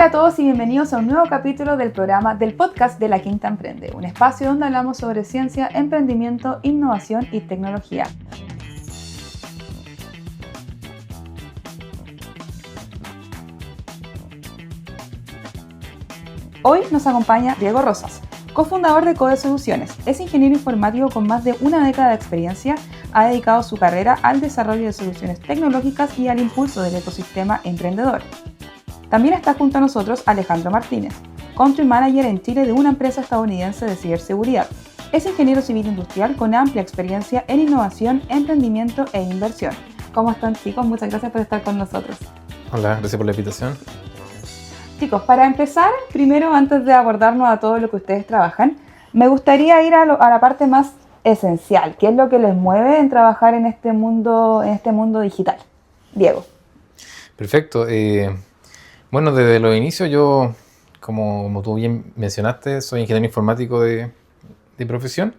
Hola a todos y bienvenidos a un nuevo capítulo del programa del podcast de La Quinta Emprende, un espacio donde hablamos sobre ciencia, emprendimiento, innovación y tecnología. Hoy nos acompaña Diego Rosas, cofundador de Code Soluciones. Es ingeniero informático con más de una década de experiencia. Ha dedicado su carrera al desarrollo de soluciones tecnológicas y al impulso del ecosistema emprendedor. También está junto a nosotros Alejandro Martínez, Country Manager en Chile de una empresa estadounidense de ciberseguridad. Es ingeniero civil industrial con amplia experiencia en innovación, emprendimiento e inversión. ¿Cómo están, chicos? Muchas gracias por estar con nosotros. Hola, gracias por la invitación. Chicos, para empezar, primero, antes de abordarnos a todo lo que ustedes trabajan, me gustaría ir a la parte más esencial. ¿Qué es lo que les mueve en trabajar en este mundo digital? Diego. Perfecto. Bueno, desde los inicios yo, como tú bien mencionaste, soy ingeniero informático de profesión.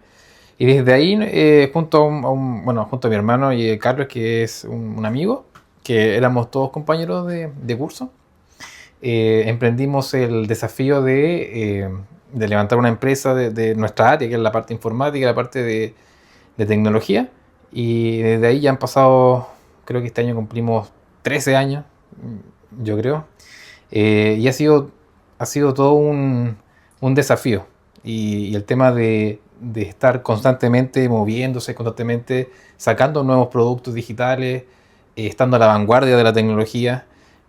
Y desde ahí, junto a mi hermano y Carlos, que es un amigo, que éramos todos compañeros de curso, emprendimos el desafío de levantar una empresa de nuestra área, que es la parte informática, la parte de tecnología. Y desde ahí ya han pasado, creo que este año cumplimos 13 años, yo creo. Y ha sido todo un desafío. Y el tema de estar constantemente moviéndose, constantemente sacando nuevos productos digitales, estando a la vanguardia de la tecnología,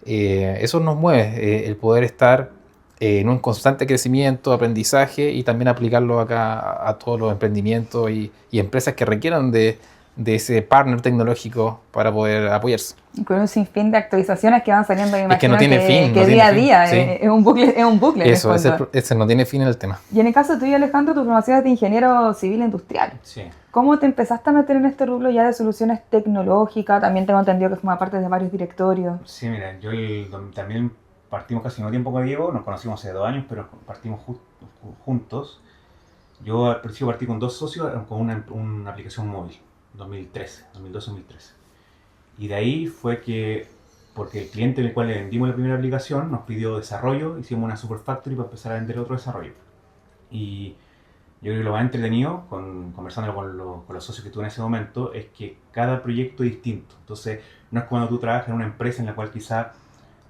eso nos mueve, el poder estar en un constante crecimiento, aprendizaje y también aplicarlo acá a todos los emprendimientos y empresas que requieran de ese partner tecnológico para poder apoyarse. Con un sinfín de actualizaciones que van saliendo, me imagino, es que no tiene fin, que día a día, sí. Es un bucle. Eso, ese no tiene fin en el tema. Y en el caso tuyo, Alejandro, tu formación es de ingeniero civil industrial. Sí. ¿Cómo te empezaste a meter en este rubro ya de soluciones tecnológicas? También tengo entendido que forma parte de varios directorios. Sí, mira, yo también partimos casi al mismo tiempo con Diego, nos conocimos hace 2 años, pero partimos juntos. Yo al principio partí con 2 socios con una aplicación móvil, 2012-2013. Y de ahí fue que, porque el cliente al cual le vendimos la primera aplicación nos pidió desarrollo, hicimos una Super Factory para empezar a vender otro desarrollo. Y yo creo que lo más entretenido, conversando con los socios que tuve en ese momento, es que cada proyecto es distinto. Entonces, no es cuando tú trabajas en una empresa en la cual quizá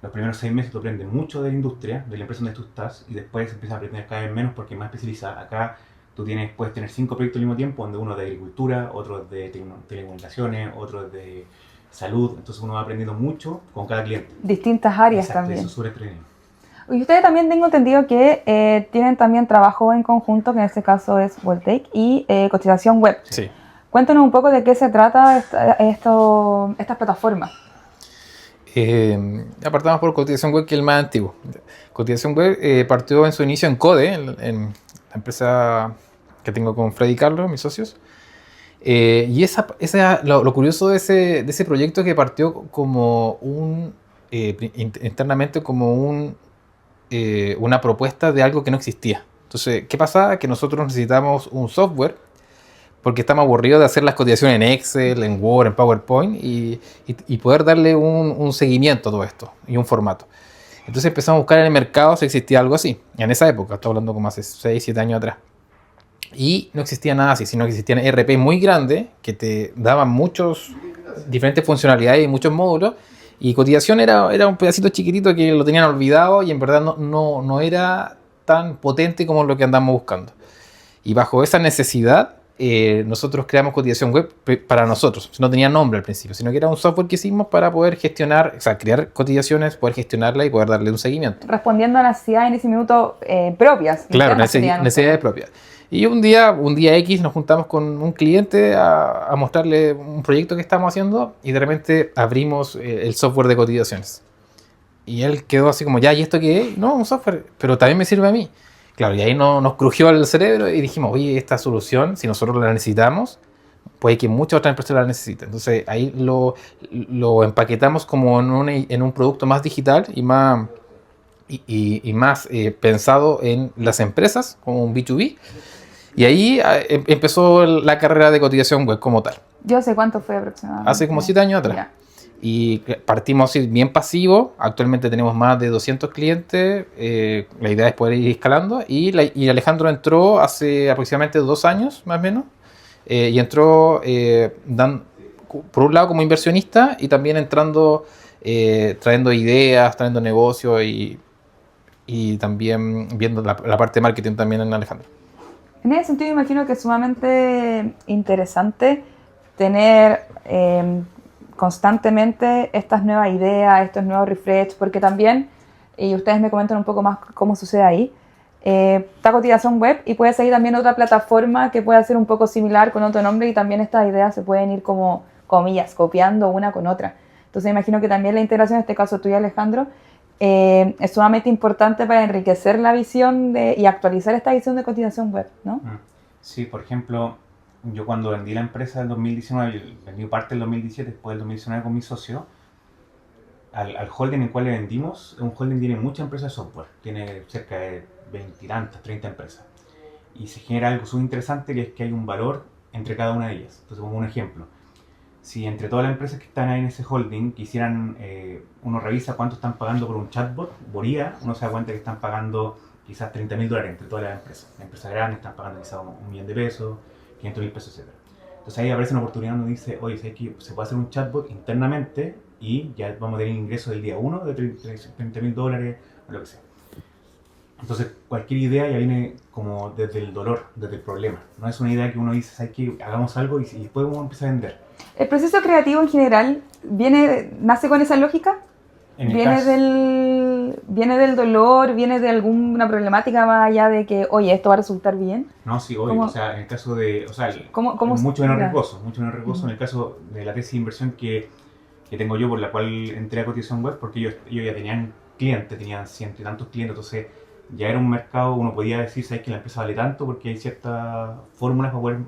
los primeros 6 meses tú aprendes mucho de la industria, de la empresa donde tú estás, y después empiezas a aprender cada vez menos porque es más especializada. Acá tú puedes tener 5 proyectos al mismo tiempo, donde uno es de agricultura, otro es de telecomunicaciones, otro es de salud. Entonces uno va aprendiendo mucho con cada cliente. Distintas áreas. Exacto, también. Eso es súper entretenido. Y ustedes también tengo entendido que tienen también trabajo en conjunto, que en este caso es Voltaic, y cotización web. Sí. Cuéntanos un poco de qué se trata estas plataformas. Apartamos por Cotización Web, que es el más antiguo. Cotización Web partió en su inicio en Code, en la empresa que tengo con Freddy y Carlos, mis socios. Y lo curioso de ese proyecto es que partió como internamente como una propuesta de algo que no existía. Entonces, ¿qué pasaba? Que nosotros necesitamos un software porque estamos aburridos de hacer las cotizaciones en Excel, en Word, en PowerPoint y poder darle un seguimiento a todo esto y un formato. Entonces empezamos a buscar en el mercado si existía algo así. En esa época, estoy hablando como hace 6, 7 años atrás. Y no existía nada así, sino que existían ERP muy grandes que te daban muchos diferentes funcionalidades y muchos módulos. Y cotización era un pedacito chiquitito que lo tenían olvidado y en verdad no era tan potente como lo que andamos buscando. Y bajo esa necesidad, nosotros creamos Cotización Web para nosotros. No tenía nombre al principio, sino que era un software que hicimos para poder gestionar, o sea, crear cotizaciones, poder gestionarla y poder darle un seguimiento. Respondiendo a necesidades en ese minuto propias. Claro, necesidades propias. Y un día X nos juntamos con un cliente a mostrarle un proyecto que estábamos haciendo y de repente abrimos el software de cotizaciones. Y él quedó así como, ¿y esto qué es? No, un software, pero también me sirve a mí. Claro, y ahí nos crujió el cerebro y dijimos, oye, esta solución, si nosotros la necesitamos, puede que muchas otras empresas la necesiten. Entonces ahí lo empaquetamos como en un producto más digital y más pensado en las empresas, como un B2B. Y ahí empezó la carrera de cotización web como tal. Yo sé cuánto fue aproximadamente. Hace como 7 años atrás. Ya. Y partimos así bien pasivo, actualmente tenemos más de 200 clientes, la idea es poder ir escalando y Alejandro entró hace aproximadamente 2 años más o menos, y entró por un lado como inversionista y también entrando, trayendo ideas, trayendo negocios y también viendo la parte de marketing también en Alejandro. En ese sentido, imagino que es sumamente interesante tener constantemente estas nuevas ideas, estos nuevos refresh, porque también, y ustedes me comentan un poco más cómo sucede ahí, está Cotización Web y puede seguir también otra plataforma que pueda ser un poco similar con otro nombre y también estas ideas se pueden ir como, comillas, copiando una con otra. Entonces imagino que también la integración, en este caso tuya, Alejandro, es sumamente importante para enriquecer la visión y actualizar esta visión de Cotización Web, ¿no? Sí, por ejemplo, yo cuando vendí la empresa en 2019, vendí parte del 2017, después del 2019 con mi socio, al holding en el cual le vendimos, un holding tiene muchas empresas de software, tiene cerca de 20 y tantas, 30 empresas. Y se genera algo súper interesante que es que hay un valor entre cada una de ellas. Entonces, como un ejemplo, si entre todas las empresas que están ahí en ese holding quisieran, uno revisa cuánto están pagando por un chatbot, por IA, uno se da cuenta que están pagando quizás $30.000 entre todas las empresas. Las empresas grandes están pagando quizás $1 millón, 500.000 pesos, etc. Entonces ahí aparece una oportunidad donde dice, oye, ¿sabes qué? Se puede hacer un chatbot internamente y ya vamos a tener ingresos del día 1 de $30.000 o lo que sea. Entonces cualquier idea ya viene como desde el dolor, desde el problema. No es una idea que uno dice, ¿sabes qué? Hagamos algo y después vamos a empezar a vender. ¿El proceso creativo en general nace con esa lógica? ¿Viene del dolor? ¿Viene de alguna problemática más allá de que, oye, esto va a resultar bien? No, sí, obvio. O sea, en el caso de... O sea, ¿Cómo mucho menos riesgoso. En el caso de la tesis de inversión que tengo yo, por la cual entré a Cotización Web, porque ellos ya tenían clientes, tenían cientos y tantos clientes, entonces ya era un mercado, uno podía decir, ¿sabes que la empresa vale tanto? Porque hay ciertas fórmulas para poder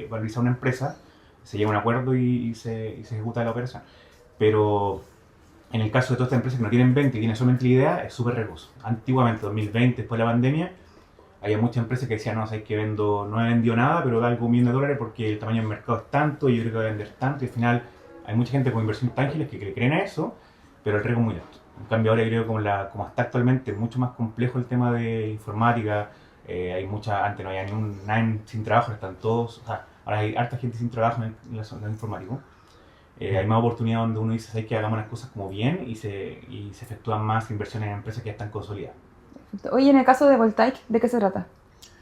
valorizar una empresa, se llega a un acuerdo y se ejecuta la operación. Pero en el caso de todas estas empresas que no tienen venta y tienen solamente la idea, es súper riesgoso. Antiguamente, 2020, después de la pandemia, había muchas empresas que decían, no, sabes que no he vendido nada, pero da algo $1 millón porque el tamaño del mercado es tanto y yo creo que voy a vender tanto. Y al final hay mucha gente con inversiones tangibles que creen a eso, pero el riesgo es muy alto. En cambio ahora creo que como está actualmente mucho más complejo el tema de informática, antes no había nadie sin trabajo, están todos, o sea, ahora hay harta gente sin trabajo en el informático. Hay más oportunidad donde uno dice, ¿sabes que hagamos las cosas como bien y se efectúan más inversiones en empresas que ya están consolidadas? Oye, en el caso de Voltaic, ¿de qué se trata?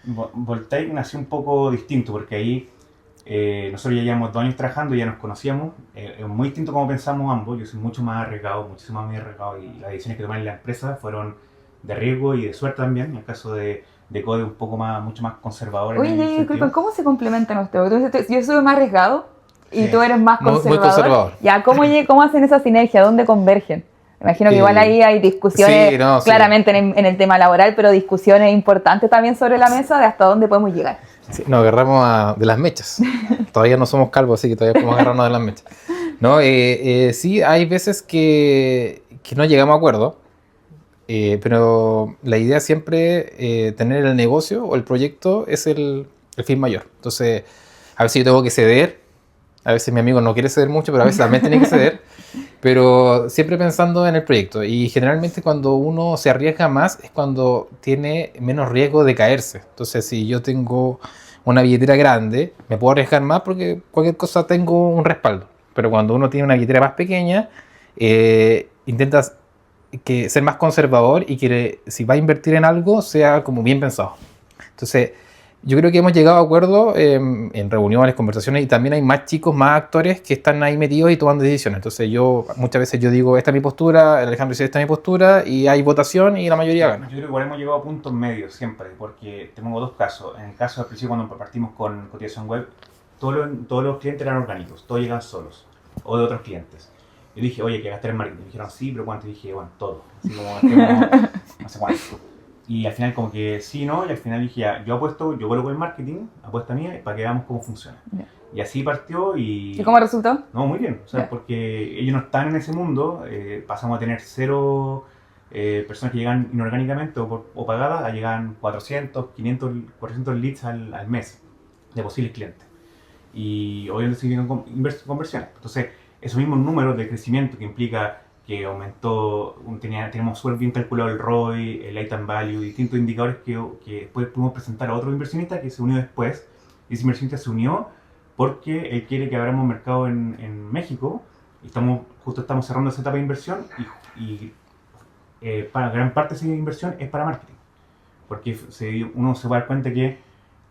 Voltaic nació un poco distinto porque ahí nosotros ya llevamos 2 años trabajando, ya nos conocíamos, es muy distinto como pensamos ambos. Yo soy mucho más arriesgado, muchísimo más arriesgado, y las decisiones que tomé en la empresa fueron de riesgo y de suerte también. En el caso de Code, mucho más conservador. Oye, disculpa, ¿cómo se complementan ustedes? Entonces, yo soy más arriesgado y sí, tú eres más conservador. Muy conservador. Ya, ¿cómo hacen esa sinergia? ¿Dónde convergen? Me imagino que igual ahí hay discusiones, claramente en el tema laboral, pero discusiones importantes también sobre la mesa de hasta dónde podemos llegar. Sí, nos agarramos de las mechas. Todavía no somos calvos, así que todavía podemos agarrarnos de las mechas. No, sí, hay veces que no llegamos a acuerdo, pero la idea siempre tener el negocio o el proyecto es el fin mayor. Entonces, a veces yo tengo que ceder, a veces mi amigo no quiere ceder mucho, pero a veces también tiene que ceder, pero siempre pensando en el proyecto. Y generalmente cuando uno se arriesga más es cuando tiene menos riesgo de caerse. Entonces, si yo tengo una billetera grande, me puedo arriesgar más porque cualquier cosa tengo un respaldo. Pero cuando uno tiene una billetera más pequeña, intentas ser más conservador y que si va a invertir en algo sea como bien pensado. Entonces, yo creo que hemos llegado a acuerdo en reuniones, conversaciones, y también hay más chicos, más actores que están ahí metidos y tomando decisiones. Entonces muchas veces yo digo, esta es mi postura, Alejandro dice, esta es mi postura, y hay votación y la mayoría gana. Yo creo que igual hemos llegado a puntos medios siempre, porque tengo 2 casos. En el caso del principio, cuando partimos con Cotización Web, todos los clientes eran orgánicos, todos llegaban solos, o de otros clientes. Yo dije, oye, hay que gastar en marketing. Me dijeron, sí, pero ¿cuánto? Y dije, bueno, todo. Así como gastemos, no sé cuánto. Y al final como que sí, ¿no? Y al final dije, ya, yo vuelvo con el marketing, apuesta mía, para que veamos cómo funciona. Yeah. Y así partió y... ¿Y cómo resultó? No, muy bien. O sea, yeah, porque ellos no están en ese mundo, pasamos a tener 0 personas que llegan inorgánicamente o pagadas, a llegar 400 leads al mes de posibles clientes. Y obviamente siguen con conversiones. Entonces, esos mismos números de crecimiento que implica que aumentó, tenemos súper bien calculado el ROI, el lifetime value, distintos indicadores que después pudimos presentar a otro inversionista que se unió después. Y ese inversionista se unió porque él quiere que abramos mercado en México. Y justo estamos cerrando esa etapa de inversión y para gran parte de esa inversión es para marketing. Porque uno se va a dar cuenta que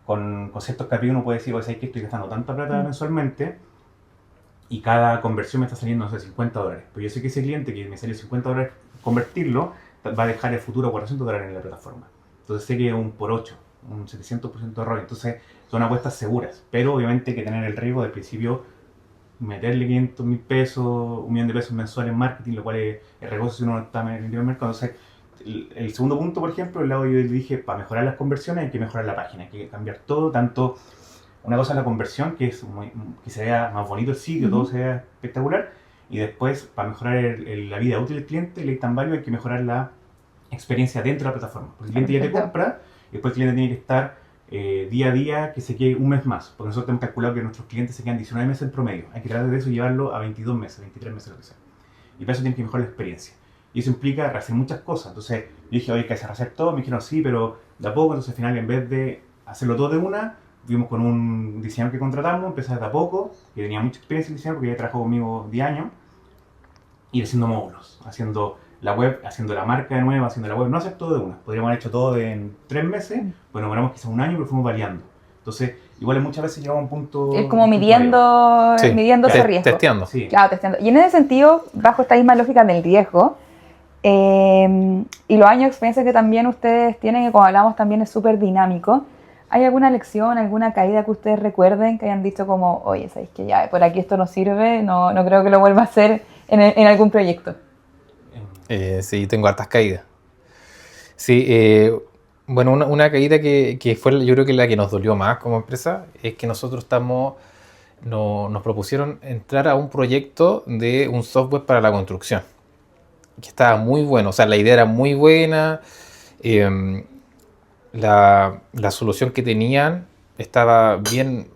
con ciertos KPI uno puede decir, oye, ¿sabes qué? Estoy gastando tanta plata mensualmente y cada conversión me está saliendo, no sé, $50. Pero yo sé que ese cliente que me salió $50 convertirlo, va a dejar el futuro $400 en la plataforma. Entonces sé que es un por 8, un 700% de error. Entonces son apuestas seguras, pero obviamente hay que tener el riesgo del principio meterle 500.000 pesos, $1.000.000 mensuales en marketing, lo cual es riesgoso si uno no está metido en el mercado. Entonces, el segundo punto, por ejemplo, el lado yo dije, para mejorar las conversiones hay que mejorar la página, hay que cambiar todo, tanto una cosa es la conversión, que que se vea más bonito el sitio, todo se vea espectacular, y después, para mejorar la vida útil del cliente, el lifetime value, hay que mejorar la experiencia dentro de la plataforma. Porque el cliente ya te compra, y después el cliente tiene que estar día a día, que se quede un mes más, porque nosotros hemos calculado que nuestros clientes se quedan 19 meses en promedio. Hay que tratar de eso llevarlo a 22 meses, 23 meses, lo que sea. Y para eso tiene que mejorar la experiencia. Y eso implica hacer muchas cosas. Entonces yo dije, oye, hay que hacer todo. Me dijeron, sí, pero de a poco. Entonces al final, en vez de hacerlo todo de una, fuimos con un diseñador que contratamos, empezó de a poco, que tenía mucha experiencia en diseño porque ya trabajó conmigo 10 años, ir haciendo módulos, haciendo la web, haciendo la marca de nuevo, haciendo la web, no hacer todo de una. Podríamos haber hecho todo en 3 meses, pues nos demoramos quizás un año, pero fuimos variando. Entonces, igual muchas veces llegamos a un punto... Es como midiendo ese riesgo. Testeando. Sí. Claro, testeando. Y en ese sentido, bajo esta misma lógica del riesgo, y los años de experiencia que también ustedes tienen, que como hablamos también es súper dinámico, ¿hay alguna lección, alguna caída que ustedes recuerden, que hayan dicho como, oye, ¿sabéis que ya por aquí esto no sirve? No creo que lo vuelva a hacer en algún proyecto. Sí, tengo hartas caídas. Sí, bueno, una caída que fue yo creo que la que nos dolió más como empresa es que nosotros nos propusieron entrar a un proyecto de un software para la construcción, que estaba muy bueno, o sea, la idea era muy buena, la solución que tenían estaba bien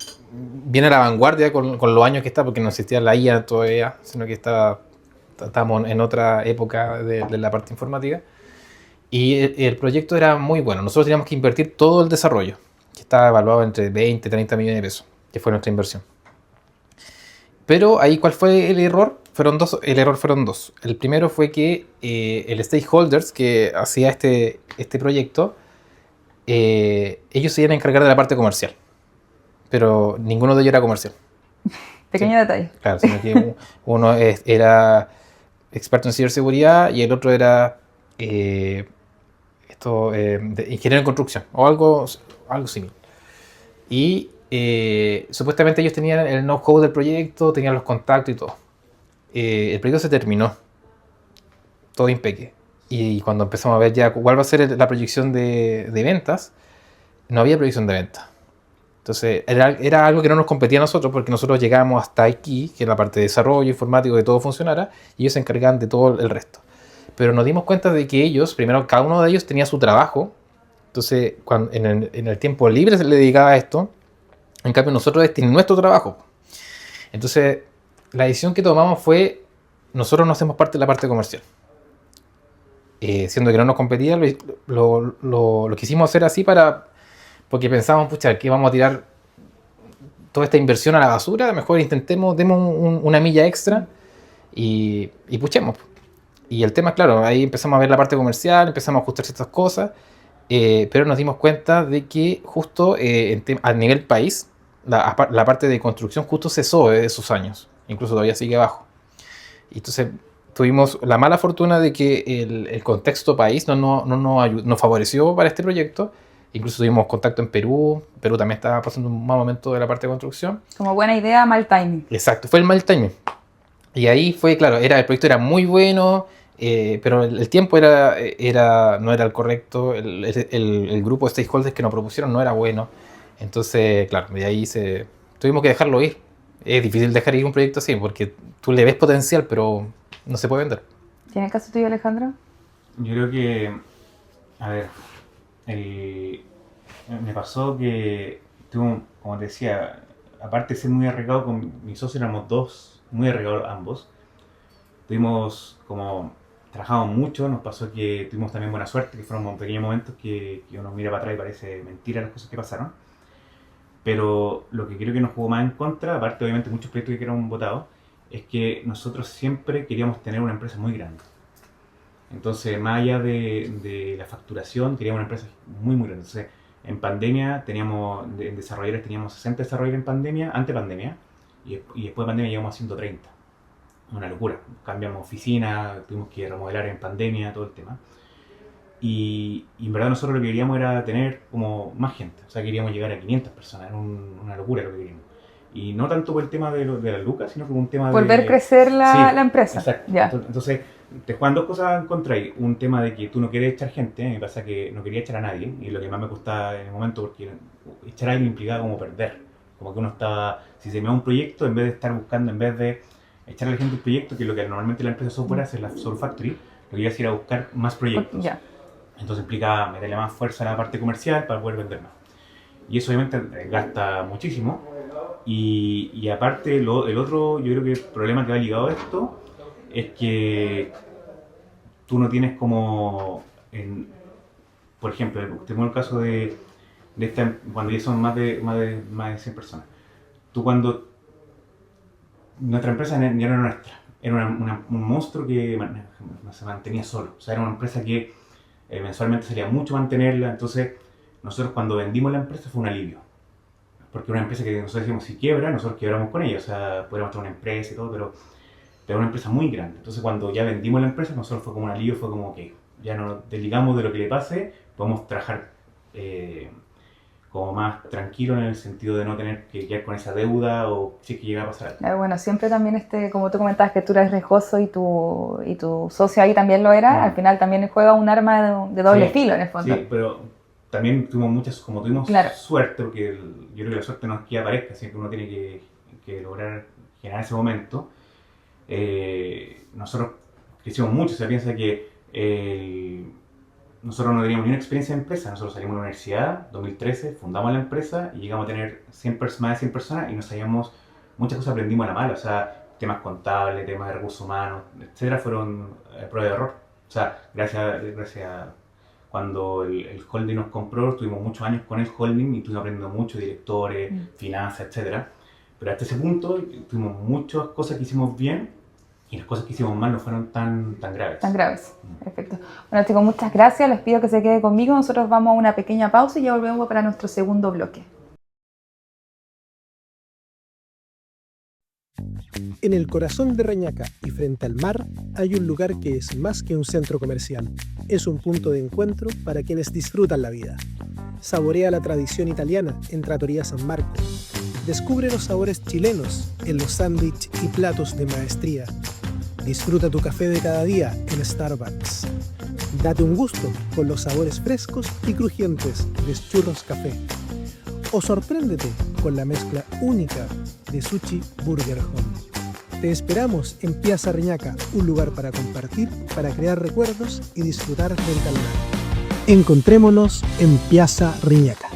a la vanguardia con los años que está, porque no existía la IA todavía, sino que estábamos en otra época de la parte informática. Y el proyecto era muy bueno. Nosotros teníamos que invertir todo el desarrollo, que estaba evaluado entre 20 y 30 millones de pesos, que fue nuestra inversión. Pero ahí, ¿cuál fue el error? El error fueron dos. El primero fue que el stakeholders que hacía este proyecto, ellos se iban a encargar de la parte comercial, pero ninguno de ellos era comercial. Pequeño detalle. Claro, sino que uno era experto en ciberseguridad y el otro era ingeniero en construcción o algo similar. Y supuestamente ellos tenían el know-how del proyecto, tenían los contactos y todo. El proyecto se terminó, todo impeque. Y cuando empezamos a ver ya cuál va a ser la proyección de ventas, no había proyección de ventas. Entonces era algo que no nos competía a nosotros, porque nosotros llegábamos hasta aquí, que es la parte de desarrollo informático, que todo funcionara, y ellos se encargaban de todo el resto. Pero nos dimos cuenta de que ellos, primero, cada uno de ellos tenía su trabajo. Entonces, en el tiempo libre se le dedicaba a esto. En cambio, nosotros tenemos nuestro trabajo. Entonces, la decisión que tomamos fue, nosotros no hacemos parte de la parte comercial. Siendo que no nos competía, lo quisimos hacer así porque pensábamos, pucha, que vamos a tirar toda esta inversión a la basura, mejor demos una milla extra y puchemos. Y el tema es claro, ahí empezamos a ver la parte comercial, empezamos a ajustar ciertas cosas, pero nos dimos cuenta de que justo a nivel país, la parte de construcción justo cesó de esos años, incluso todavía sigue abajo. Y entonces tuvimos la mala fortuna de que el contexto país nos favoreció para este proyecto. Incluso tuvimos contacto en Perú. Perú también estaba pasando un mal momento de la parte de construcción. Como buena idea, mal timing. Exacto, fue el mal timing. Y ahí fue, claro, el proyecto era muy bueno, pero el tiempo no era el correcto. El grupo de stakeholders que nos propusieron no era bueno. Entonces, claro, de ahí tuvimos que dejarlo ir. Es difícil dejar ir un proyecto así, porque tú le ves potencial, pero no se puede vender. ¿Tiene el caso tuyo, Alejandro? Yo creo que, a ver, me pasó que tuve, como te decía, aparte de ser muy arriesgado con mi socio, éramos dos muy arriesgados ambos. Trabajamos mucho, nos pasó que tuvimos también buena suerte, que fueron pequeños momentos que uno mira para atrás y parece mentira las cosas que pasaron. Pero lo que creo que nos jugó más en contra, aparte obviamente muchos proyectos que quedaron votados, es que nosotros siempre queríamos tener una empresa muy grande. Entonces, más allá de la facturación, queríamos una empresa muy, muy grande. Entonces, en pandemia en desarrolladores teníamos 60 desarrolladores en pandemia, ante pandemia, y después de pandemia llegamos a 130. Una locura. Cambiamos oficina, tuvimos que remodelar en pandemia, todo el tema. Y en verdad nosotros lo que queríamos era tener como más gente. O sea, queríamos llegar a 500 personas. Era una locura lo que queríamos. Y no tanto por el tema de las lucas, sino por un tema Por ver crecer la empresa. Exacto. Ya. Entonces, te juegan dos cosas en contra ahí. Un tema de que tú no quieres echar gente, me pasa que no quería echar a nadie, y lo que más me costaba en el momento, porque echar a alguien implicaba como perder. Como que uno estaba, si se me da un proyecto, en vez de estar buscando, en vez de echar a la gente un proyecto, que es lo que normalmente la empresa de software hace, la Software Factory, lo que iba a hacer era buscar más proyectos. Ya. Entonces implica meterle más fuerza a la parte comercial para poder vender más. Y eso obviamente gasta muchísimo. Y aparte, el otro, yo creo que el problema que va ligado a esto es que tú no tienes como, por ejemplo, tengo el caso de cuando ya son más de 100 personas. Nuestra empresa ya no era nuestra, era un monstruo que se mantenía solo. O sea, era una empresa que mensualmente sería mucho mantenerla. Entonces, nosotros cuando vendimos la empresa fue un alivio. Porque una empresa que nosotros decimos, si quiebra, nosotros quebramos con ella. O sea, podríamos tener una empresa y todo, pero una empresa muy grande. Entonces, cuando ya vendimos la empresa, nosotros fue como un alivio, fue como que ya no nos desligamos de lo que le pase, podemos trabajar como más tranquilo en el sentido de no tener que quedar con esa deuda o si es que llega a pasar algo. Bueno, siempre también, como tú comentabas, que tú eres riesgoso y tu socio ahí también lo era, al final también juega un arma de doble filo en el fondo. Sí, pero también tuvimos suerte, porque yo creo que la suerte no es que aparezca, sino que uno tiene que lograr generar ese momento. Nosotros crecimos mucho, se piensa que nosotros no teníamos ni una experiencia de empresa. Nosotros salimos de la universidad, 2013, fundamos la empresa y llegamos a tener más de 100 personas y nos sabíamos muchas cosas, aprendimos a la mala. O sea, temas contables, temas de recursos humanos, etcétera, fueron prueba de error. O sea, gracias a cuando el holding nos compró, estuvimos muchos años con el holding y estuvimos aprendiendo mucho, directores, finanzas, etcétera. Pero hasta ese punto tuvimos muchas cosas que hicimos bien y las cosas que hicimos mal no fueron tan graves. Tan graves, perfecto. Bueno, chicos, muchas gracias. Les pido que se quede conmigo. Nosotros vamos a una pequeña pausa y ya volvemos para nuestro segundo bloque. En el corazón de Reñaca y frente al mar hay un lugar que es más que un centro comercial. Es un punto de encuentro para quienes disfrutan la vida. Saborea la tradición italiana en Trattoria San Marco. Descubre los sabores chilenos en los sándwiches y platos de maestría. Disfruta tu café de cada día en Starbucks. Date un gusto con los sabores frescos y crujientes de Churros Café. O sorpréndete con la mezcla única de Sushi Burger Home. Te esperamos en Piazza Reñaca, un lugar para compartir, para crear recuerdos y disfrutar frente al mar. Encontrémonos en Piazza Reñaca.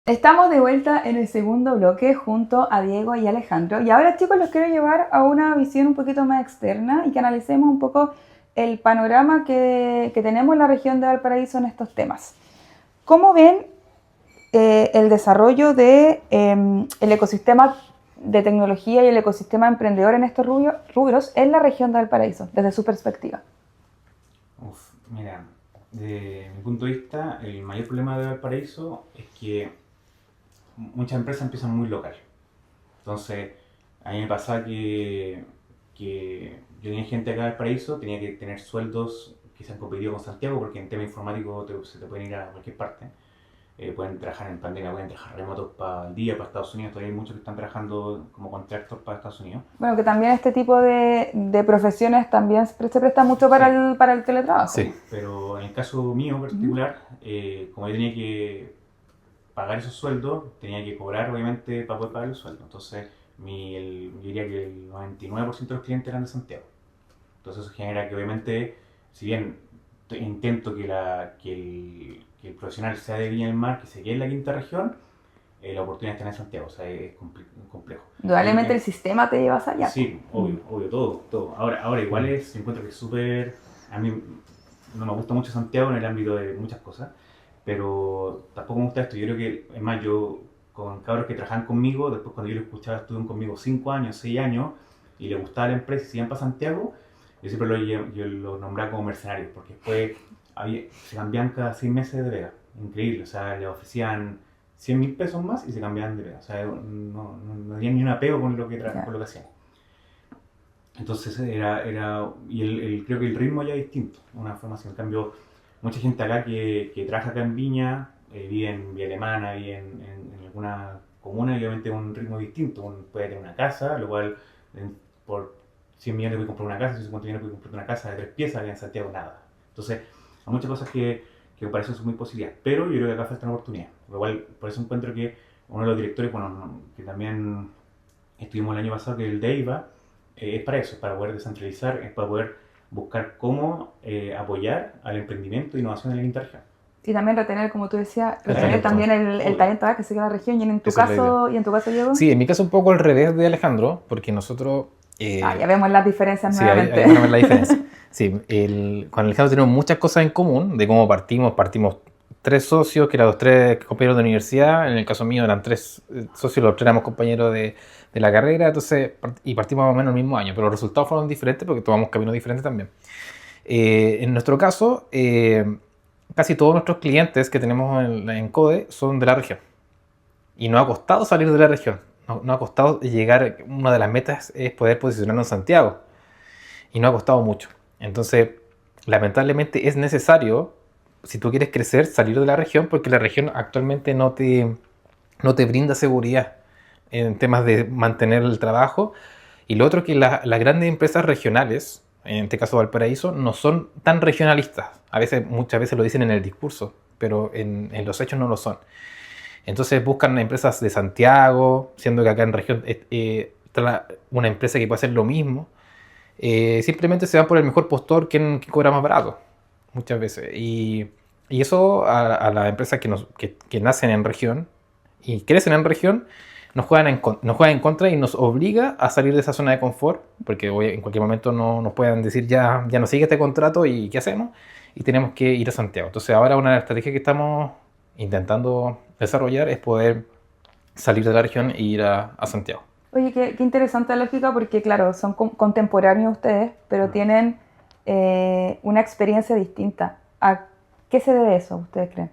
Estamos de vuelta en el segundo bloque junto a Diego y Alejandro. Y ahora, chicos, los quiero llevar a una visión un poquito más externa y que analicemos un poco el panorama que tenemos en la región de Valparaíso en estos temas. ¿Cómo ven el desarrollo del el ecosistema de tecnología y el ecosistema emprendedor en estos rubros en la región de Valparaíso, desde su perspectiva? Mira, desde mi punto de vista, el mayor problema de Valparaíso es que muchas empresas empiezan muy local. Entonces, a mí me pasaba que yo tenía gente acá en Valparaíso, tenía que tener sueldos que se han competido con Santiago, porque en tema informático se te pueden ir a cualquier parte. Pueden trabajar en pandemia, pueden trabajar remotos para el día, para Estados Unidos. Todavía hay muchos que están trabajando como contractors para Estados Unidos. Bueno, que también este tipo de profesiones también se presta mucho para el teletrabajo. Sí. Pero en el caso mío particular, como yo tenía que pagar esos sueldos, tenía que cobrar obviamente para poder pagar el sueldo. Entonces, yo diría que el 99% de los clientes eran de Santiago. Entonces eso genera que obviamente, si bien intento que el profesional sea de Viña del Mar, que se quede en la quinta región, la oportunidad está en Santiago, o sea, es complejo. Indudablemente el sistema te lleva allá. Sí, obvio, todo. Ahora igual encuentro que es súper, a mí no me gusta mucho Santiago en el ámbito de muchas cosas, pero tampoco me gusta esto. Yo creo que, es más, yo con cabros que trabajan conmigo, después cuando yo los escuchaba, estuvieron conmigo 5 años, 6 años, y les gustaba la empresa y se iban para Santiago, yo siempre lo nombraba como mercenarios, porque después se cambiaban cada 6 meses de vega. Increíble, o sea, le ofrecían 100.000 pesos más y se cambiaban de vega. O sea, no tenían ni un apego con lo que hacían. Entonces creo que el ritmo ya es distinto, una formación. En cambio, mucha gente acá que trabaja acá en Viña, vive en Villa Alemana, vive en alguna comuna, y obviamente un ritmo distinto. Uno puede tener una casa, lo cual por 100 millones puede comprar una casa, 150 millones puede comprar una casa de 3 piezas, que en Santiago nada. Entonces, hay muchas cosas que para eso son muy posibilidades, pero yo creo que acá falta una oportunidad. Por eso encuentro que uno de los directores, que también estuvimos el año pasado, que es el de IVA, es para eso, es para poder descentralizar, es para poder buscar cómo apoyar al emprendimiento e innovación en la quinta región. Y también retener, como tú decías, talento. también el talento que se queda en la región. Y en tu caso, Diego. Sí, en mi caso un poco al revés de Alejandro, porque nosotros... ya vemos las diferencias nuevamente. Ahí vemos la diferencia. Sí, con Alejandro tenemos muchas cosas en común de cómo partimos. Partimos 3 socios, que eran los 3 compañeros de universidad. En el caso mío eran 3 socios, los 3 éramos compañeros de la carrera. Entonces, y partimos más o menos el mismo año, pero los resultados fueron diferentes porque tomamos caminos diferentes también. En nuestro caso, casi todos nuestros clientes que tenemos en CODE son de la región. Y nos ha costado salir de la región. Nos ha costado llegar, una de las metas es poder posicionarnos en Santiago. Y nos ha costado mucho. Entonces, lamentablemente es necesario, si tú quieres crecer, salir de la región, porque la región actualmente no te brinda seguridad en temas de mantener el trabajo. Y lo otro que las grandes empresas regionales, en este caso Valparaíso, no son tan regionalistas. Muchas veces lo dicen en el discurso, pero en los hechos no lo son. Entonces buscan empresas de Santiago, siendo que acá en región está una empresa que puede hacer lo mismo. Simplemente se van por el mejor postor, quien cobra más barato, muchas veces. Y eso a las empresas que nacen en región y crecen en región, nos juegan en contra y nos obliga a salir de esa zona de confort, porque hoy en cualquier momento nos puedan decir ya no sigue este contrato y ¿qué hacemos? Y tenemos que ir a Santiago. Entonces ahora una de las estrategias que estamos intentando desarrollar es poder salir de la región e ir a Santiago. Oye, qué interesante la lógica, porque claro, son contemporáneos ustedes, pero tienen una experiencia distinta. ¿A qué se debe eso, ustedes creen?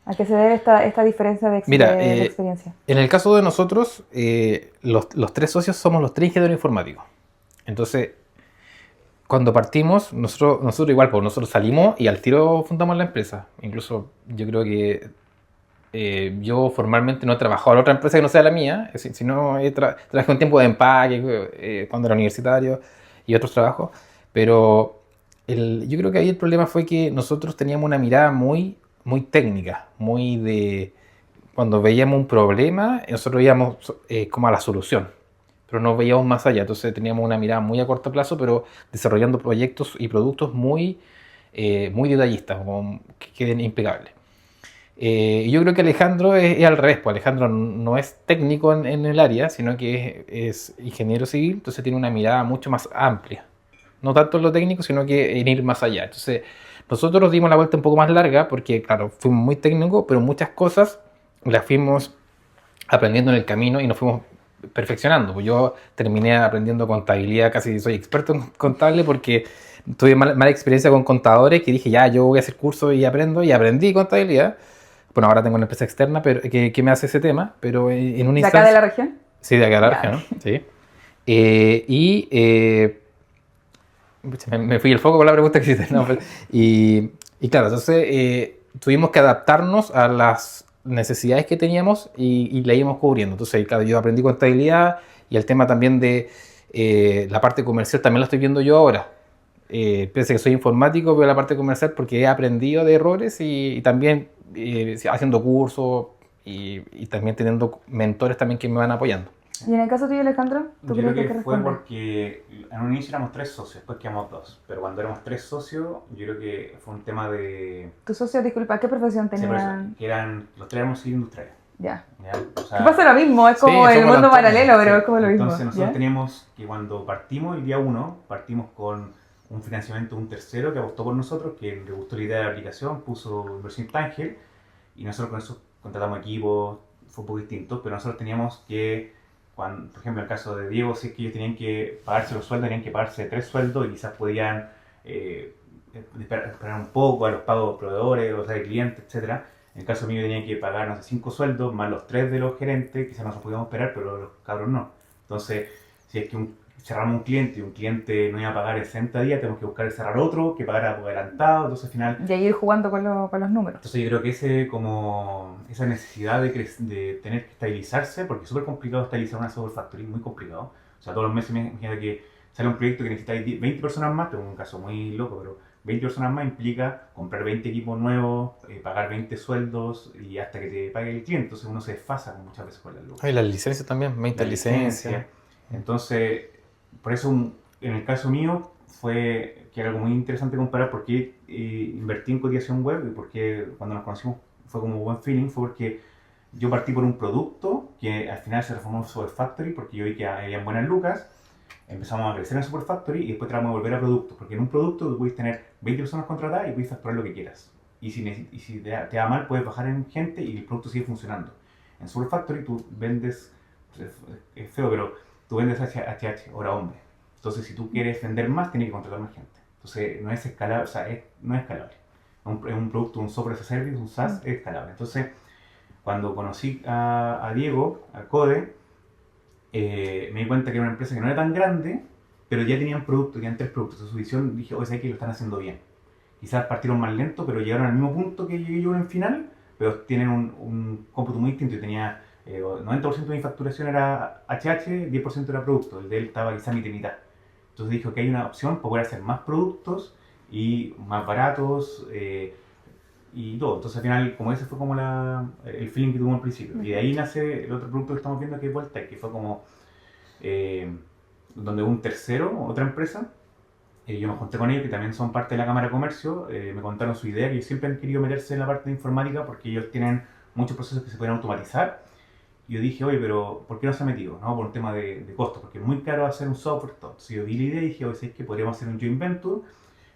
¿A qué se debe esta diferencia de experiencia? En el caso de nosotros, los 3 socios somos los 3 ingenieros informáticos. Entonces, cuando partimos, nosotros igual, pues nosotros salimos y al tiro fundamos la empresa. Incluso yo creo que yo formalmente no he trabajado en otra empresa que no sea la mía, sino trabajé un tiempo de empaque cuando era universitario y otros trabajos, pero yo creo que ahí el problema fue que nosotros teníamos una mirada muy técnica, muy de... Cuando veíamos un problema, nosotros veíamos como a la solución, pero no veíamos más allá. Entonces teníamos una mirada muy a corto plazo, pero desarrollando proyectos y productos muy detallistas, que queden impecables. Y yo creo que Alejandro es al revés, pues Alejandro no es técnico en el área, sino que es ingeniero civil, entonces tiene una mirada mucho más amplia. No tanto en lo técnico, sino que en ir más allá. Entonces nosotros nos dimos la vuelta un poco más larga, porque claro, fuimos muy técnicos, pero muchas cosas las fuimos aprendiendo en el camino y nos fuimos perfeccionando. Pues yo terminé aprendiendo contabilidad, casi soy experto en contable, porque tuve mala experiencia con contadores, que dije ya, yo voy a hacer curso y aprendí contabilidad. bueno, ahora tengo una empresa externa pero, que me hace ese tema, pero en una ¿De acá de la región? Sí, de acá de la Ya. región, sí. Pucha, me fui el foco con la pregunta que hiciste. ¿No? Y claro, entonces tuvimos que adaptarnos a las necesidades que teníamos y la íbamos cubriendo. Entonces, claro, yo aprendí contabilidad y el tema también de la parte comercial también la estoy viendo yo ahora. Pese a que soy informático, veo la parte comercial porque he aprendido de errores y también haciendo cursos y también teniendo mentores también que me van apoyando. ¿Y en el caso tuyo, Alejandro? ¿Tú Yo crees creo que que fue responde? porque en un inicio éramos 3 socios, después quedamos 2. Pero cuando éramos 3 socios, yo creo que fue un tema de... ¿Tus socios, disculpa, qué profesión Sí, por eso, tenían? que eran, los tres éramos industriales. Ya. ¿Ya? O sea, Que pasa lo mismo, es Sí, como el somos mundo los tres. paralelo, pero sí, es como lo mismo. entonces nosotros ¿ya? teníamos que cuando partimos el día 1, partimos con un financiamiento de un tercero que apostó por nosotros, que le gustó la idea de la aplicación, puso inversión tángil y nosotros con eso contratamos equipos, fue un poco distinto, pero nosotros teníamos que, cuando, por ejemplo en el caso de Diego, si es que ellos tenían que pagarse los sueldos, tenían que pagarse 3 sueldos y quizás podían esperar un poco a los pagos de proveedores, o sea, de clientes, etcétera. En el caso mío tenían que pagar, no sé, 5 sueldos, más los 3 de los gerentes, quizás no se podíamos esperar, pero los cabros no. Entonces, si es que cerramos un cliente y un cliente no iba a pagar en 60 días, tenemos que buscar cerrar otro que pagara por adelantado, entonces al final... Y ahí ir jugando con los números. Entonces yo creo que esa necesidad de tener que estabilizarse, porque es súper complicado estabilizar una software factory, muy complicado. O sea, todos los meses imagínate que sale un proyecto que necesitáis 20 personas más, tengo un caso muy loco, pero 20 personas más implica comprar 20 equipos nuevos, pagar 20 sueldos y hasta que te pague el cliente. Entonces uno se desfasa muchas veces con la luz. Y las licencias también, 20 La licencias. Entonces, por eso en el caso mío fue que era algo muy interesante comparar porque invertí en cotización web y porque cuando nos conocimos fue como buen feeling, fue porque yo partí por un producto que al final se reformó en Super Factory porque yo vi que había buenas lucas, empezamos a crecer en Super Factory y después tratamos de volver a productos, porque en un producto tú puedes tener 20 personas contratadas y puedes facturar lo que quieras. Y si te va mal, puedes bajar en gente y el producto sigue funcionando. En Super Factory tú vendes, es feo, pero tú vendes HH, hora hombre. Entonces, si tú quieres vender más, tienes que contratar más gente. Entonces, no es escalable, o sea, no es escalable. Es un producto, un software as a service, un SaaS, es escalable. Entonces, cuando conocí a Diego, a Code, me di cuenta que era una empresa que no era tan grande, pero ya tenían productos, tenían 3 productos. Entonces, su visión, dije, oye, ¿sabes que lo están haciendo bien? Quizás partieron más lento, pero llegaron al mismo punto que llegué yo en el final, pero tienen un cómputo muy distinto. Yo tenía 90% de mi facturación era HH, 10% era producto. El de él estaba quizá mitad y mitad. Entonces dijo que hay una opción para poder hacer más productos y más baratos y todo. Entonces al final, como ese fue como el feeling que tuvimos al principio. Y de ahí nace el otro producto que estamos viendo que es Voltec, que fue como donde un tercero, otra empresa, yo me junté con ellos, que también son parte de la Cámara de Comercio, me contaron su idea, que ellos siempre han querido meterse en la parte de informática porque ellos tienen muchos procesos que se pueden automatizar. Y yo dije, oye, pero ¿por qué no se ha metido? ¿No? Por un tema de costo, porque es muy caro hacer un software. Entonces yo vi la idea y dije, oye, ¿sabes qué? Podríamos hacer un joint venture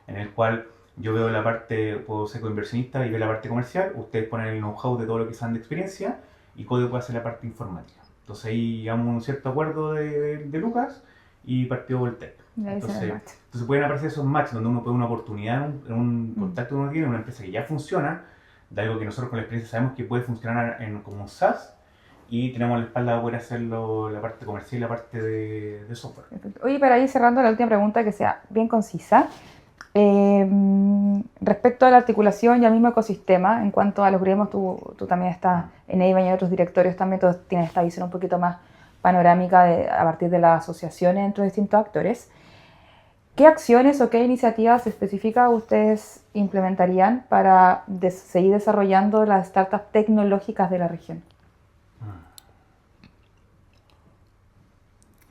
en el cual yo veo la parte, puedo ser coinversionista y veo la parte comercial, ustedes ponen el know-how de todo lo que saben de experiencia y Code puede hacer la parte informática. Entonces ahí llegamos a un cierto acuerdo de Lucas y partió Voltec. Y ahí se Entonces, da match. entonces pueden aparecer esos matches donde uno puede una oportunidad en un contacto que uno tiene, en una empresa que ya funciona, de algo que nosotros con la experiencia sabemos que puede funcionar como un SaaS, y tenemos la espalda para poder hacerlo, la parte comercial y la parte de software. Perfecto. Oye, para ir cerrando la última pregunta, que sea bien concisa. Respecto a la articulación y al mismo ecosistema, en cuanto a los gremios, tú también estás en EIVA y en otros directorios también, todos tienes esta visión un poquito más panorámica a partir de las asociaciones entre distintos actores. ¿Qué acciones o qué iniciativas específicas ustedes implementarían para seguir desarrollando las startups tecnológicas de la región?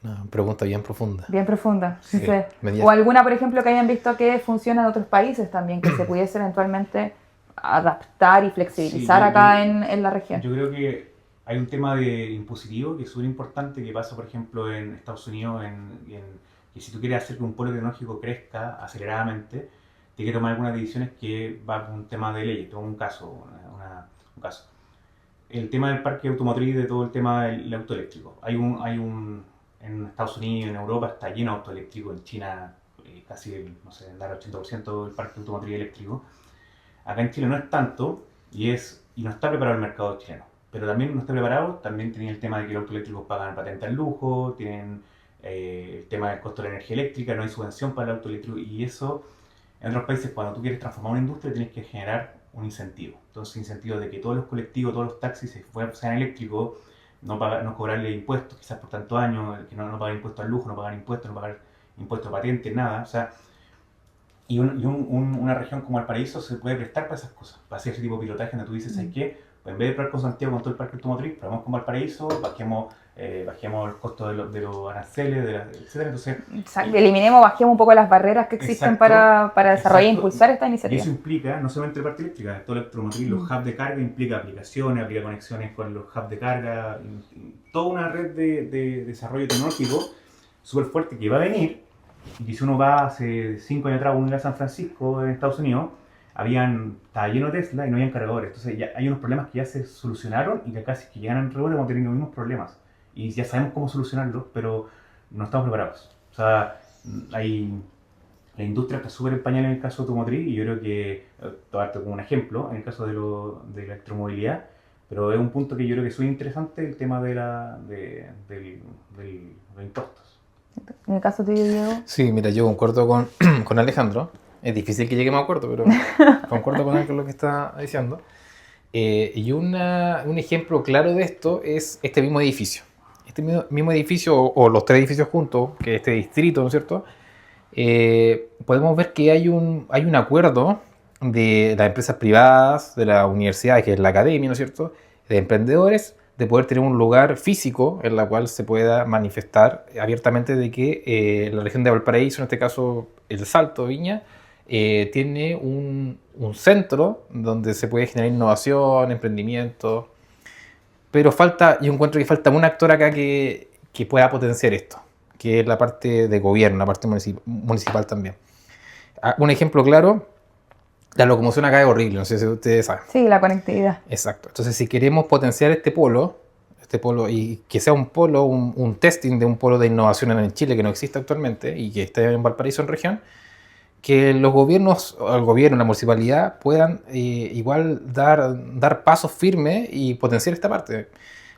Una pregunta bien profunda. Bien profunda. Sí, Sí. media- O alguna, por ejemplo, que hayan visto que funciona en otros países también, que se pudiese eventualmente adaptar y flexibilizar Sí, acá en la región. Yo creo que hay un tema de impositivo que es súper importante, que pasa, por ejemplo, en Estados Unidos, que si tú quieres hacer que un polo tecnológico crezca aceleradamente, tienes que tomar algunas decisiones que va con un tema de ley. Tengo un caso, un caso. El tema del parque automotriz, de todo el tema del auto eléctrico. En Estados Unidos, en Europa está lleno de auto eléctrico, en China casi, no sé, andar 80% del parque automotriz eléctrico. Acá en Chile no es tanto, y no está preparado el mercado chileno. Pero también no está preparado, también tenía el tema de que los autos eléctricos pagan patente al lujo, tienen el tema del costo de la energía eléctrica, no hay subvención para el auto eléctrico, y eso, en otros países, cuando tú quieres transformar una industria, tienes que generar un incentivo. Entonces, incentivo de que todos los colectivos, todos los taxis sean eléctricos, no cobrarle impuestos, quizás por tantos años, que no pagar impuestos al lujo, no pagar impuestos, no pagar impuestos a patentes, nada. O sea, una región como Valparaíso se puede prestar para esas cosas, para hacer ese tipo de pilotaje donde tú dices, ¿sabes qué? Pues en vez de probar con Santiago con todo el parque automotriz, probamos con Valparaíso, bajemos el costo de los aranceles, etcétera. Entonces, bajemos un poco las barreras que existen para desarrollar e impulsar esta y iniciativa. eso implica, no solamente la parte eléctrica, todo el electromotriz, los hubs de carga, implica aplicaciones, aplica conexiones con los hubs de carga, toda una red de desarrollo tecnológico súper fuerte que va a venir. Y que si uno va hace 5 años atrás a unir a San Francisco, en Estados Unidos, estaba lleno de Tesla y no habían cargadores. Entonces ya hay unos problemas que ya se solucionaron y que casi que llegan en rebote vamos a tener los mismos problemas. Y ya sabemos cómo solucionarlos, pero no estamos preparados. O sea, la industria está súper en pañal en el caso automotriz y yo creo que, tomarte como un ejemplo, en el caso de la electromovilidad, pero es un punto que yo creo que es muy interesante el tema de los impuestos. En el caso tuyo, Diego. Sí, mira, yo concuerdo con Alejandro. Es difícil que lleguemos a acuerdo, pero concuerdo con él con lo que está diciendo. Y un ejemplo claro de esto es este mismo edificio. Este mismo edificio, o los 3 edificios juntos, que es este distrito, ¿no es cierto? Podemos ver que hay un acuerdo de las empresas privadas, de las universidades, que es la academia, ¿no es cierto?, de emprendedores, de poder tener un lugar físico en la cual se pueda manifestar abiertamente de que la región de Valparaíso, en este caso el Salto, Viña, tiene un centro donde se puede generar innovación, emprendimiento, pero yo encuentro que falta un actor acá que pueda potenciar esto, que es la parte de gobierno, la parte municipal también. Un ejemplo claro, la locomoción acá es horrible, no sé si ustedes saben. Sí, la conectividad. Exacto. Entonces, si queremos potenciar este polo y que sea un polo, un testing de un polo de innovación en Chile que no existe actualmente y que esté en Valparaíso en región, que los gobiernos, el gobierno, la municipalidad puedan igual dar pasos firmes y potenciar esta parte.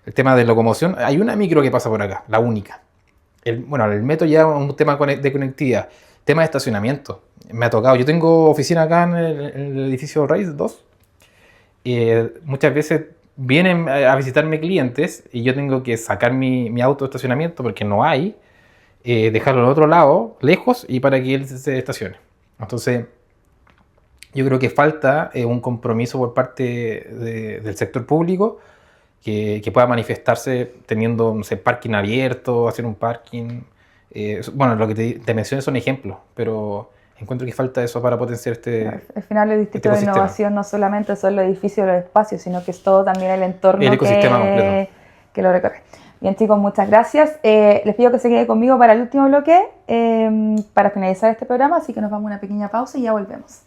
El tema de locomoción, hay una micro que pasa por acá, la única. El metro ya es un tema de conectividad. Tema de estacionamiento. Me ha tocado. Yo tengo oficina acá en el edificio Reyes 2. Muchas veces vienen a visitarme clientes y yo tengo que sacar mi auto de estacionamiento porque no hay, dejarlo al otro lado, lejos, y para que él se estacione. Entonces, yo creo que falta un compromiso por parte del sector público que pueda manifestarse teniendo, no sé, parking abierto, hacer un parking. Lo que te mencioné son ejemplos, pero encuentro que falta eso para potenciar Al final los distritos de innovación no solamente son los edificios, los espacios, sino que es todo también el entorno el ecosistema completo que lo recorre. Bien, chicos, muchas gracias. Les pido que se queden conmigo para el último bloque, para finalizar este programa, así que nos vamos a una pequeña pausa y ya volvemos.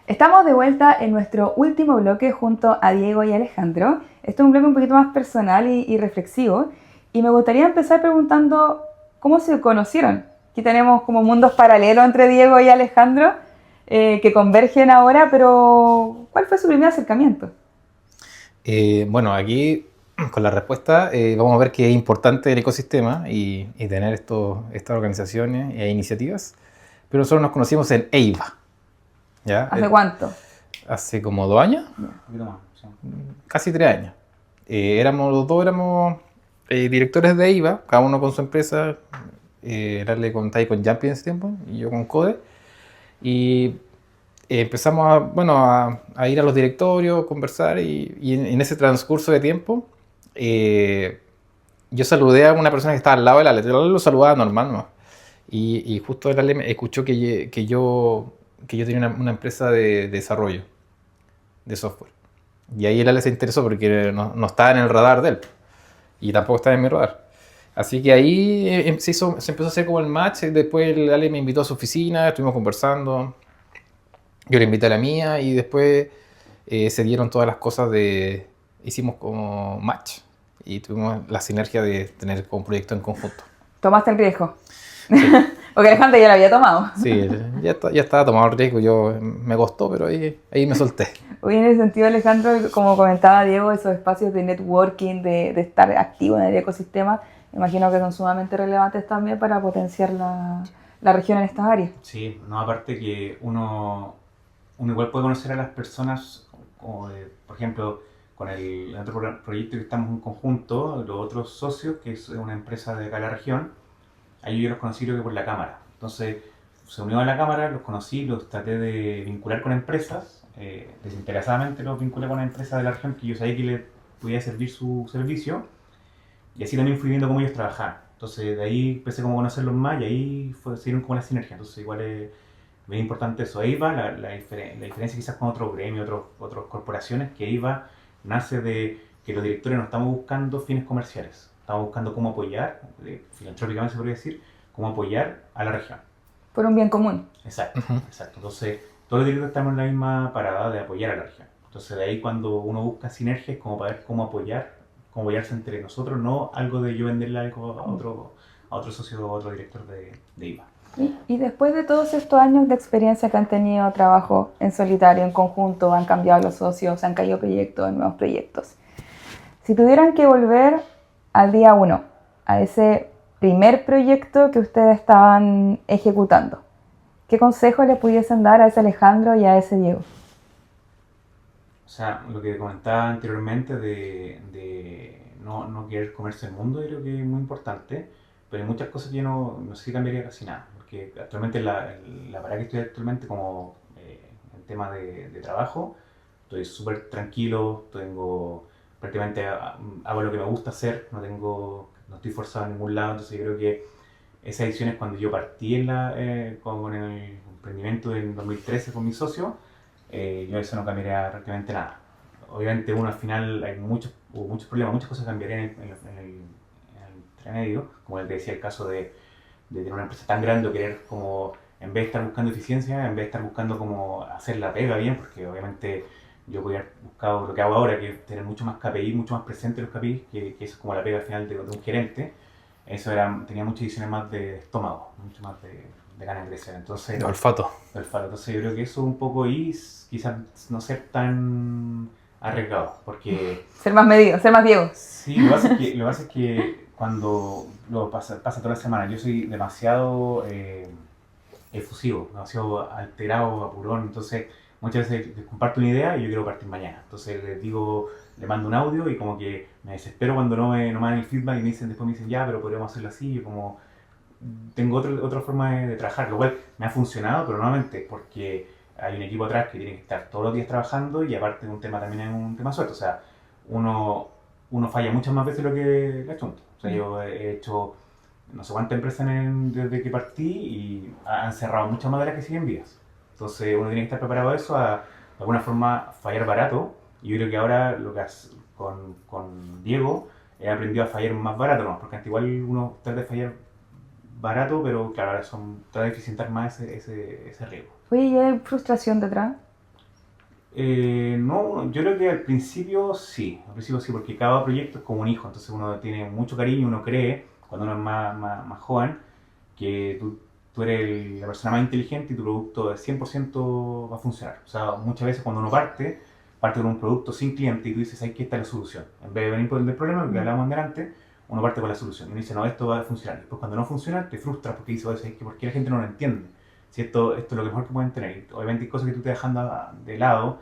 Estamos de vuelta en nuestro último bloque junto a Diego y Alejandro. Este es un bloque un poquito más personal y reflexivo. Y me gustaría empezar preguntando cómo se conocieron. Aquí tenemos como mundos paralelos entre Diego y Alejandro que convergen ahora, pero ¿cuál fue su primer acercamiento? Bueno, aquí con la respuesta vamos a ver que es importante el ecosistema y tener estas organizaciones e iniciativas. Pero nosotros nos conocimos en EIVA. ¿Ya? ¿Hace cuánto? Hace como 2 años, Un poquito más. Sí. casi 3 años. Los dos éramos directores de EIVA, cada uno con su empresa. Darle con Tai con Jumpy en ese tiempo y yo con Code. Y empezamos a ir a los directorios, conversar y en ese transcurso de tiempo yo saludé a una persona que estaba al lado del Ale. Yo lo saludaba normal, ¿no? Y justo el Ale me escuchó que yo tenía una empresa de desarrollo de software. Y ahí el Ale se interesó porque no estaba en el radar de él y tampoco estaba en mi radar. Así que ahí se empezó a hacer como el match. Después el Ale me invitó a su oficina, estuvimos conversando. Yo le invité a la mía y después se dieron todas las cosas hicimos como match y tuvimos la sinergia de tener como un proyecto en conjunto. ¿Tomaste el riesgo? Sí. Porque Alejandro ya lo había tomado. Sí, ya estaba tomado el riesgo. Me costó, pero ahí me solté. Hoy en ese sentido, Alejandro, como comentaba Diego, esos espacios de networking, de estar activo en el ecosistema, me imagino que son sumamente relevantes también para potenciar la región en estas áreas. Sí, no, aparte que uno igual puede conocer a las personas, por ejemplo, con el otro proyecto que estamos en conjunto, los otros socios, que es una empresa de acá de la región, ahí yo los conocí creo que por la cámara. Entonces, se unió a la cámara, los conocí, los traté de vincular con empresas, desinteresadamente los vinculé con empresas de la región que yo sabía que les podía servir su servicio, y así también fui viendo cómo ellos trabajaban. Entonces, de ahí empecé como a conocerlos más y ahí se dieron como la sinergia. Entonces, igual es bien importante eso. EIVA, la diferencia quizás con otros gremios, otras corporaciones, que EIVA nace de que los directores no estamos buscando fines comerciales, estamos buscando cómo apoyar, filantrópicamente se podría decir, cómo apoyar a la región. Por un bien común. Exacto, exacto. Entonces, todos los directores estamos en la misma parada de apoyar a la región. Entonces, de ahí cuando uno busca sinergias, como para ver cómo apoyarse entre nosotros, no algo de yo venderle algo a otro socio o a otro director de EIVA. Y después de todos estos años de experiencia que han tenido trabajo en solitario, en conjunto, han cambiado los socios, han caído proyectos, nuevos proyectos. Si tuvieran que volver al día 1, a ese primer proyecto que ustedes estaban ejecutando, ¿qué consejo le pudiesen dar a ese Alejandro y a ese Diego? O sea, lo que comentaba anteriormente de no querer comerse el mundo, creo que es muy importante, pero hay muchas cosas que yo no sé si cambiaría casi nada, porque actualmente la parada que estoy actualmente como en tema de trabajo, estoy súper tranquilo, prácticamente hago lo que me gusta hacer, no estoy forzado en ningún lado, entonces yo creo que esa edición es cuando yo partí con el emprendimiento en 2013 con mi socio. Yo eso no cambiaría prácticamente nada. Obviamente uno al final hubo muchos problemas, muchas cosas cambiarían en el medio, como les decía el caso de tener una empresa tan grande o querer como, en vez de estar buscando eficiencia, en vez de estar buscando como hacer la pega bien, porque obviamente yo podría haber buscado lo que hago ahora, que es tener mucho más KPI, mucho más presente los KPI, que eso es como la pega al final de un gerente. Eso tenía muchas ediciones más de estómago, mucho más de ganas de crecer. Entonces, De olfato. Entonces yo creo que eso un poco quizás no ser tan arriesgado, porque... Ser más medido, ser más Diego. Sí, lo que pasa es que cuando pasa toda la semana, yo soy demasiado efusivo, demasiado alterado, apurón, entonces muchas veces les comparto una idea y yo quiero partir mañana. Entonces le mando un audio y como que me desespero cuando no me dan el feedback y después me dicen ya, pero podríamos hacerlo así. Y yo como tengo otra forma de trabajar, lo cual me ha funcionado, pero nuevamente porque hay un equipo atrás que tiene que estar todos los días trabajando y aparte de un tema también es un tema suelto. O sea, uno falla muchas más veces de lo que ha hecho. O sea, yo he hecho no sé cuántas empresas desde que partí y han cerrado muchas más de las que siguen vivas. Entonces uno tiene que estar preparado a eso, de alguna forma fallar barato. Y yo creo que ahora lo que hace con Diego he aprendido a fallar más barato, ¿no? Porque antes igual uno trata de fallar barato, pero claro, ahora trata de eficientar más ese riesgo. Oye, ¿y hay frustración detrás? No, yo creo que al principio sí, porque cada proyecto es como un hijo, entonces uno tiene mucho cariño, uno cree, cuando uno es más joven, que tú eres la persona más inteligente y tu producto de 100% va a funcionar. O sea, muchas veces cuando uno parte con un producto sin cliente y tú dices, aquí está la solución. En vez de venir por el problema, lo que hablábamos delante, uno parte con la solución. Y uno dice, no, esto va a funcionar. Y después cuando no funciona, te frustras porque dices, oye, ¿por qué la gente no lo entiende? Si esto es lo mejor que pueden tener. Obviamente hay cosas que tú estás dejando de lado,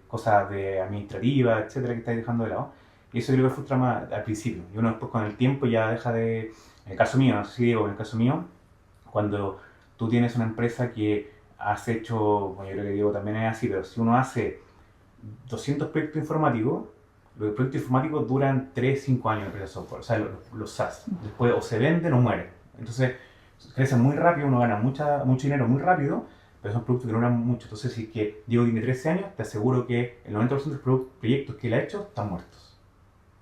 cosas administrativas, etcétera, que estás dejando de lado. Y eso creo que frustra más al principio. Y uno después con el tiempo ya deja de... En el caso mío, no sé si digo, en el caso mío, cuando tú tienes una empresa que has hecho, bueno, yo creo que Diego también es así, pero si uno hace 200 proyectos informáticos, los proyectos informáticos duran 3-5 años de empresa de software, o sea, los SaaS. Después o se venden o mueren. Entonces, crecen muy rápido, uno gana mucho dinero muy rápido, pero son productos que no duran mucho. Entonces, si que Diego tiene 13 años, te aseguro que el 90% de los proyectos que él ha hecho están muertos.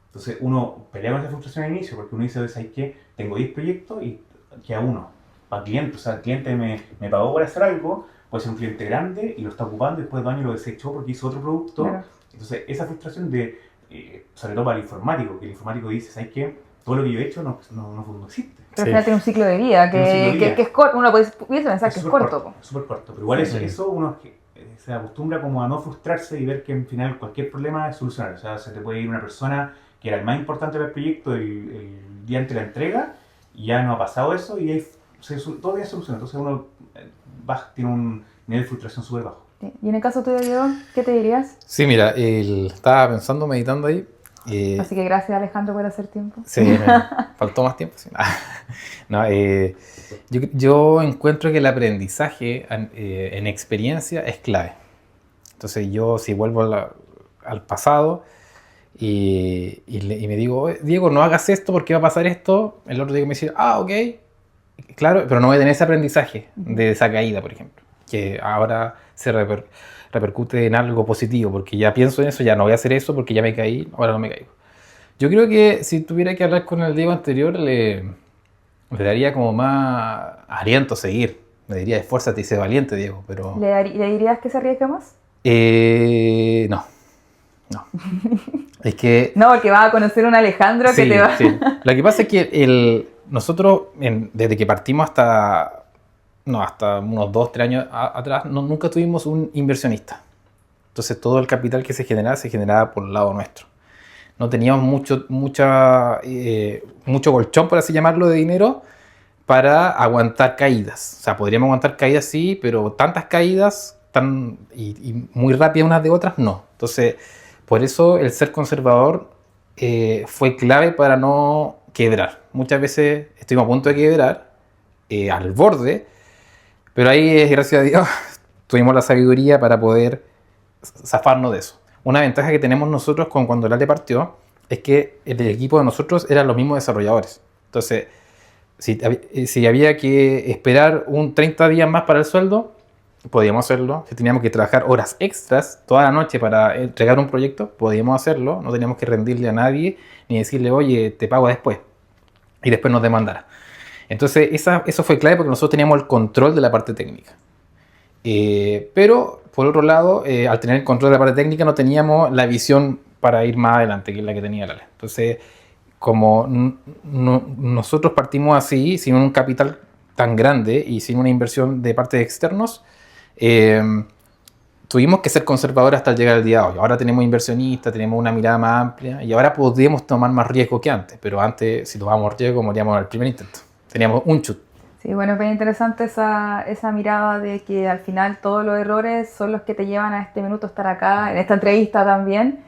Entonces, uno pelea con esa frustración al inicio, porque uno dice, ¿sabes qué? Tengo 10 proyectos y queda uno. Para cliente, o sea, el cliente me pagó por hacer algo, puede ser un cliente grande y lo está ocupando y después de 2 años lo desechó porque hizo otro producto. Claro. Entonces, esa frustración de, sobre todo para el informático, que el informático dice, ¿sabes qué? Todo lo que yo he hecho no existe. Pero al final tiene un ciclo de vida que es corto, uno pudiese pensar que es corto. Es súper corto, pero igual eso uno se acostumbra como a no frustrarse y ver que al final cualquier problema es solucionable. O sea, se te puede ir una persona que era el más importante del proyecto el día antes de la entrega y ya no ha pasado eso y ahí todo ya se soluciona. Entonces uno tiene un nivel de frustración súper bajo. Sí. Y en el caso tuyo, Diego, ¿qué te dirías? Sí, mira, estaba pensando, meditando ahí. Así que gracias, Alejandro, por hacer tiempo. Sí, me faltó más tiempo. Sí. No, yo encuentro que el aprendizaje en experiencia es clave. Entonces yo si vuelvo al pasado y me digo, Diego, no hagas esto porque va a pasar esto, el otro Diego me dice, ok, claro, pero no voy a tener ese aprendizaje de esa caída, por ejemplo, que ahora se repercute en algo positivo, porque ya pienso en eso, ya no voy a hacer eso porque ya me caí, ahora no me caigo. Yo creo que si tuviera que hablar con el Diego anterior, le daría como más aliento a seguir. Me diría, esfuérzate y sé valiente, Diego, pero... ¿Le dirías que se arriesgue más? No. Es que... No, porque vas a conocer a un Alejandro que te va... Sí. Lo que pasa es que nosotros, desde que partimos hasta unos 2-3 años atrás, nunca tuvimos un inversionista. Entonces todo el capital que se generaba por el lado nuestro. No teníamos mucho colchón, por así llamarlo, de dinero para aguantar caídas. O sea, podríamos aguantar caídas, sí, pero tantas caídas y muy rápidas unas de otras, no. Entonces, por eso el ser conservador fue clave para no quebrar. Muchas veces estuvimos a punto de quebrar, al borde, pero ahí, gracias a Dios, tuvimos la sabiduría para poder zafarnos de eso. Una ventaja que tenemos nosotros con cuando el ALE partió es que el equipo de nosotros eran los mismos desarrolladores. Entonces, si había que esperar 30 días más para el sueldo, podíamos hacerlo. Si teníamos que trabajar horas extras toda la noche para entregar un proyecto, podíamos hacerlo. No teníamos que rendirle a nadie ni decirle, oye, te pago después. Y después nos demandara. Entonces, eso fue clave porque nosotros teníamos el control de la parte técnica. Pero, por otro lado, al tener el control de la parte técnica, no teníamos la visión para ir más adelante, que es la que tenía el ALE. Entonces, como nosotros partimos así, sin un capital tan grande y sin una inversión de parte de externos, tuvimos que ser conservadores hasta llegar al día de hoy. Ahora tenemos inversionistas, tenemos una mirada más amplia y ahora podemos tomar más riesgo que antes. Pero antes, si tomábamos riesgo, moríamos al primer intento. Teníamos un chut. Sí, bueno, es bien interesante esa mirada de que al final todos los errores son los que te llevan a este minuto estar acá, en esta entrevista también,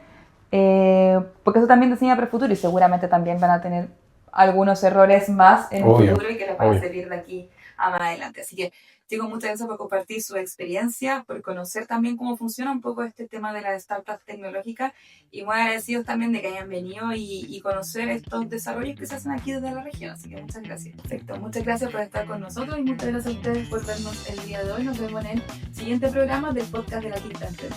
porque eso también te enseña para el futuro y seguramente también van a tener algunos errores más en el futuro y que les van a servir de aquí a más adelante. Así que, chicos, muchas gracias por compartir su experiencia, por conocer también cómo funciona un poco este tema de las startups tecnológicas y muy agradecidos también de que hayan venido y conocer estos desarrollos que se hacen aquí desde la región. Así que muchas gracias. Perfecto. Muchas gracias por estar con nosotros y muchas gracias a ustedes por vernos el día de hoy. Nos vemos en el siguiente programa del podcast de la Quinta Empresa.